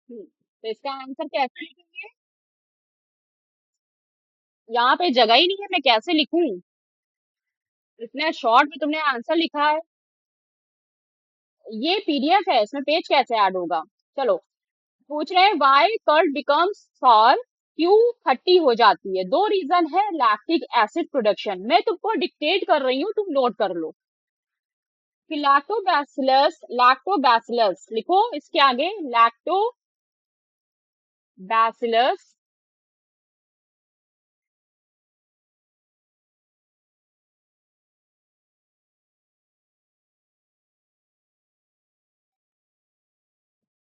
तो इसका आंसर कैसे लिखेंगे? यहाँ पे जगह ही नहीं है, मैं कैसे लिखूं? इतने शॉर्ट में तुमने आंसर लिखा है। ये पीडीएफ है, इसमें पेज कैसे ऐड होगा? चलो, पूछ रहे हैं वाई कर्ड बिकम्स सॉर, क्यों खट्टी हो जाती है? दो रीजन है, लैक्टिक एसिड प्रोडक्शन। मैं तुमको डिक्टेट कर रही हूँ, तुम नोट कर लो कि लैक्टोबैसिलस, लैक्टोबैसिलस लिखो इसके आगे, lactobacillus.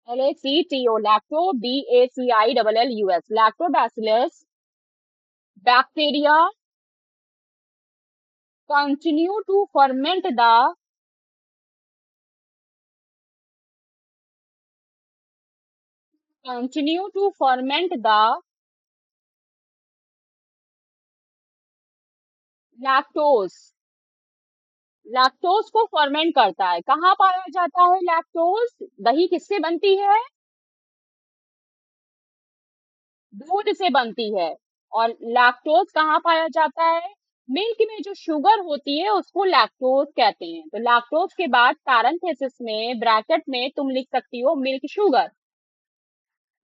LACTO, lacto, BACILLUS, lactobacillus bacteria continue to ferment the, continue to ferment the lactose, lactose को फर्मेंट करता है। कहाँ पाया जाता है लैक्टोज? दही किससे बनती है? दूध से बनती है। और लैक्टोज कहाँ पाया जाता है? मिल्क में जो शुगर होती है उसको लैक्टोज कहते हैं। तो लैक्टोज के बाद पैरेंथेसिस में ब्रैकेट में तुम लिख सकती हो milk sugar.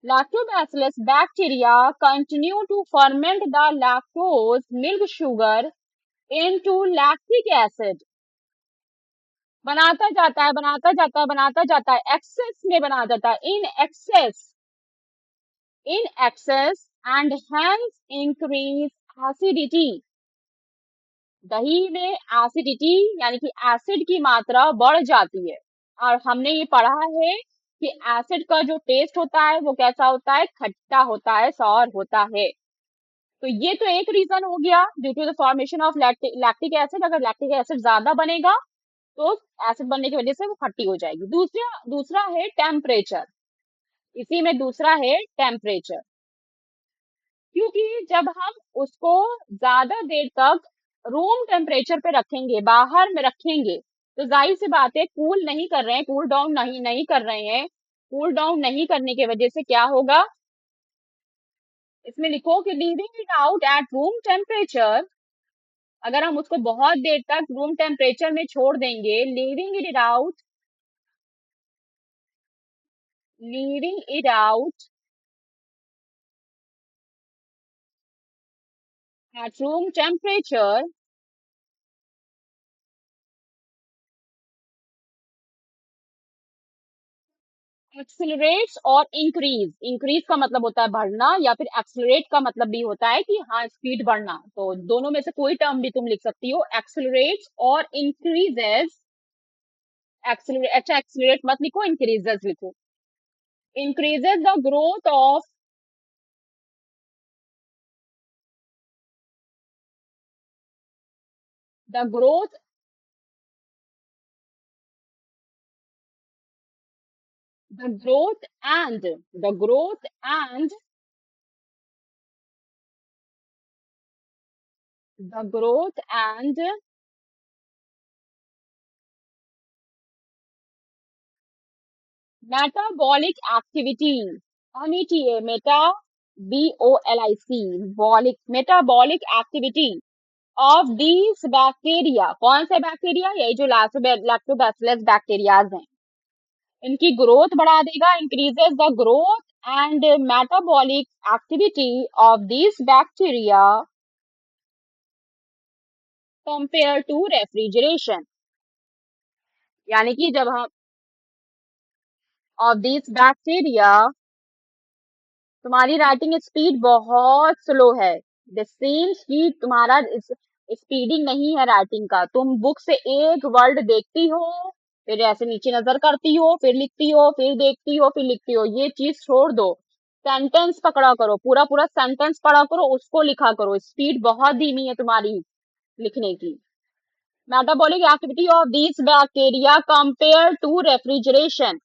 Lactobacillus bacteria continue to ferment the lactose milk sugar into lactic acid। बनाता जाता है, बनाता जाता है, बनाता जाता है, एक्सेस में बना जाता है, in excess and hence increase acidity। दही में एसिडिटी यानी कि एसिड की मात्रा बढ़ जाती है। और हमने ये पढ़ा है कि एसिड का जो टेस्ट होता है वो कैसा होता है? खट्टा होता है, सॉर होता है। तो ये तो एक रीजन हो गया, due to the formation of lactic acid. अगर लैक्टिक एसिड ज्यादा बनेगा तो एसिड बनने की वजह से वो खट्टी हो जाएगी। दूसरा दूसरा है टेम्परेचर। इसी में दूसरा है टेम्परेचर, क्योंकि जब हम उसको ज्यादा देर तक रूम टेम्परेचर पे रखेंगे, बाहर में रखेंगे, तो जाहिर सी बात है कूल नहीं कर रहे हैं, कूल डाउन नहीं नहीं कर रहे हैं। कूल डाउन नहीं करने की वजह से क्या होगा? इसमें लिखो कि leaving it out at room temperature. अगर हम उसको बहुत देर तक रूम टेम्परेचर में छोड़ देंगे, leaving it out at room temperature, accelerates और इंक्रीज। इंक्रीज का मतलब होता है बढ़ना, या फिर एक्सिलरेट का मतलब भी होता है कि हाँ स्पीड बढ़ना। तो दोनों में से कोई टर्म भी तुम लिख सकती हो, एक्सिलरेट्स और इंक्रीजेस। एक्सिलरेट, अच्छा एक्सिलरेट मत लिखो, इंक्रीजेस लिखो। Increases the growth of, the growth, the growth and, the growth and, the growth and metabolic activity, META, meta, BOLIC, bolic, metabolic activity of these bacteria. कौन से बैक्टीरिया? यही जो lactobacillus bacterias हैं, इनकी growth बढ़ा देगा। Increases the growth and metabolic activity of these bacteria compare to refrigeration. यानी कि जब हम, ऑफ दीज बैक्टीरिया, तुम्हारी राइटिंग स्पीड बहुत स्लो है। दिस सीम्स कि तुम्हारा स्पीडिंग नहीं है राइटिंग का। तुम बुक से एक वर्ड देखती हो, फिर ऐसे नीचे नजर करती हो, फिर लिखती हो, फिर देखती हो, फिर लिखती हो। ये चीज छोड़ दो, सेंटेंस पकड़ा करो, पूरा पूरा सेंटेंस पढ़ा करो, उसको लिखा करो। स्पीड बहुत धीमी है तुम्हारी लिखने की। Metabolic activity of these bacteria compare to refrigeration,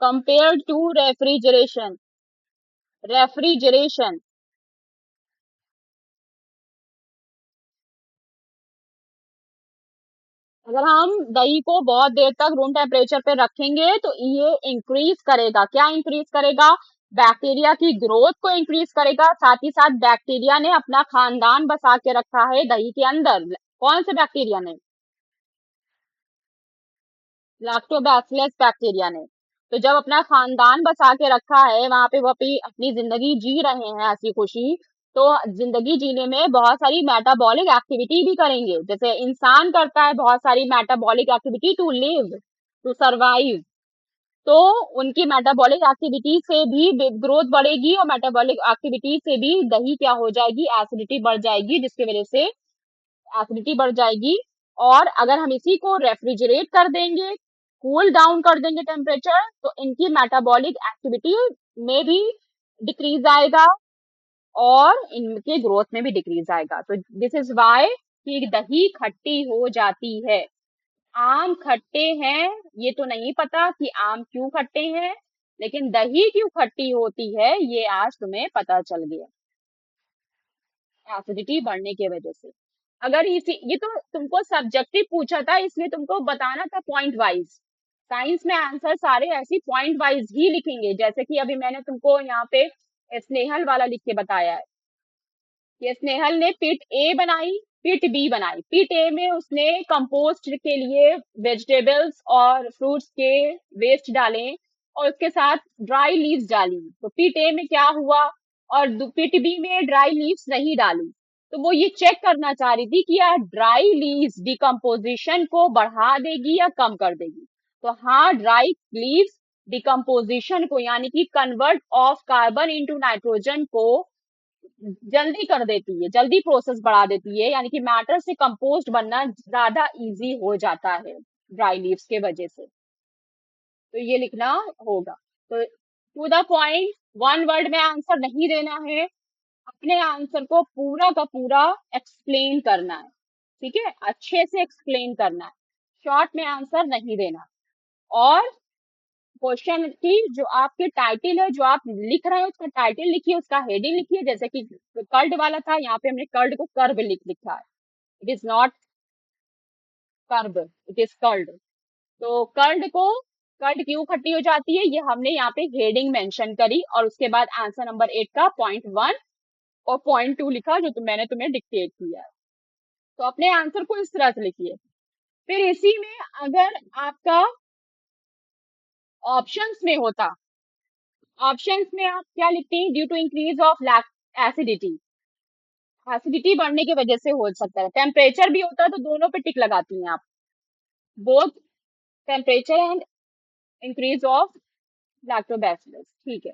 compare to refrigeration, refrigeration. अगर हम दही को बहुत देर तक रूम टेम्परेचर पे रखेंगे तो ये इंक्रीज करेगा। क्या इंक्रीज करेगा? बैक्टीरिया की ग्रोथ को इंक्रीज करेगा। साथ ही साथ बैक्टीरिया ने अपना खानदान बसा के रखा है दही के अंदर। कौन से बैक्टीरिया ने? लैक्टोबैसिलस बैक्टीरिया ने। तो जब अपना खानदान बसा के रखा है वहां पे, वो अपनी जिंदगी जी रहे हैं हंसी खुशी, तो जिंदगी जीने में बहुत सारी मेटाबॉलिक एक्टिविटी भी करेंगे, जैसे इंसान करता है बहुत सारी metabolic activity to live, to survive. तो उनकी मेटाबॉलिक एक्टिविटी से भी ग्रोथ बढ़ेगी, और मेटाबॉलिक एक्टिविटी से भी दही क्या हो जाएगी? एसिडिटी बढ़ जाएगी, जिसकी वजह से एसिडिटी बढ़ जाएगी। और अगर हम इसी को रेफ्रिजरेट कर देंगे, कूल डाउन कर देंगे टेम्परेचर, तो इनकी मेटाबॉलिक एक्टिविटी में भी डिक्रीज आएगा और इनके ग्रोथ में भी डिक्रीज आएगा। तो दिस इज वाई कि दही खट्टी हो जाती है। आम खट्टे हैं, ये तो नहीं पता कि आम क्यों खट्टे हैं, लेकिन दही क्यों खट्टी होती है ये आज तुम्हें पता चल गया, एसिडिटी बढ़ने की वजह से। अगर इसी, ये तो तुमको सब्जेक्टिव पूछा था इसलिए तुमको बताना था पॉइंट वाइज। साइंस में आंसर सारे ऐसी पॉइंट वाइज ही लिखेंगे, जैसे कि अभी मैंने तुमको यहाँ पे स्नेहल वाला लिख के बताया है। ये स्नेहल ने पिट ए बनाई, पिट बी बनाई। पिट ए में उसने कंपोस्ट के लिए वेजिटेबल्स और फ्रूट्स के वेस्ट डाले और उसके साथ ड्राई लीव्स डाली। तो पिट ए में क्या हुआ? और पिट बी में ड्राई लीव्स नहीं डाली। तो वो ये चेक करना चाह रही थी कि यार ड्राई लीव्स डिकम्पोजिशन को बढ़ा देगी या कम कर देगी। तो हाँ, ड्राई लीव्स डिकम्पोजिशन को, यानी कि convert of carbon into nitrogen को जल्दी कर देती है, जल्दी प्रोसेस बढ़ा देती है, यानी कि मैटर से कंपोस्ट बनना ज्यादा इजी हो जाता है ड्राई लीव्स के वजह से। तो ये लिखना होगा। तो to the point, one word में आंसर नहीं देना है, अपने आंसर को पूरा का पूरा एक्सप्लेन करना है। ठीक है, अच्छे से एक्सप्लेन करना है, शॉर्ट में आंसर नहीं देना। और क्वेश्चन की जो आपके टाइटल है, जो आप लिख रहे हैं उसका टाइटल लिखिए, उसका हेडिंग लिखिए। जैसे कि कर्ड वाला था, यहाँ पे हमने कर्ड को कर्व लिख लिखा है। It is not curve, it is curd. तो कर्ड क्यों खट्टी हो जाती है ये हमने यहाँ पे हेडिंग मेंशन करी, और उसके बाद आंसर नंबर 8 का पॉइंट 1 और पॉइंट 2 लिखा, जो मैंने तुम्हें डिक्टेट किया है। तो अपने आंसर को इस तरह से लिखिए। फिर इसी में अगर आपका ऑप्शंस में होता, ऑप्शंस में आप क्या लिखते हैं? Due to increase of lack acidity, acidity बढ़ने की वजह से हो सकता है। टेम्परेचर भी होता है तो दोनों पे टिक लगाती हैं आप, both temperature and increase of lactobacillus. ठीक है।